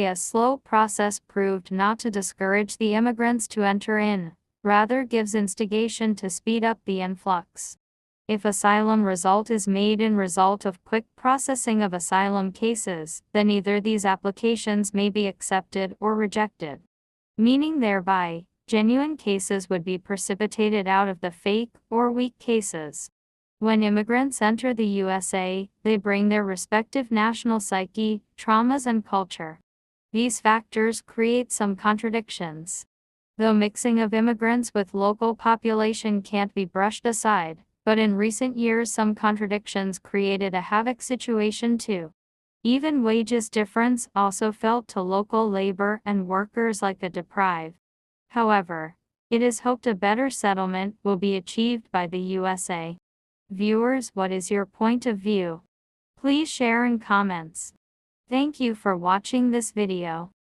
A slow process proved not to discourage the immigrants to enter in, rather gives instigation to speed up the influx. If asylum result is made in result of quick processing of asylum cases, then either these applications may be accepted or rejected, meaning thereby, genuine cases would be precipitated out of the fake or weak cases. When immigrants enter the USA, they bring their respective national psyche, traumas and culture. These factors create some contradictions. Though mixing of immigrants with local population can't be brushed aside, but in recent years some contradictions created a havoc situation too. Even wages difference also felt to local labor and workers like a deprive. However, it is hoped a better settlement will be achieved by the USA. Viewers, what is your point of view? Please share in comments. Thank you for watching this video.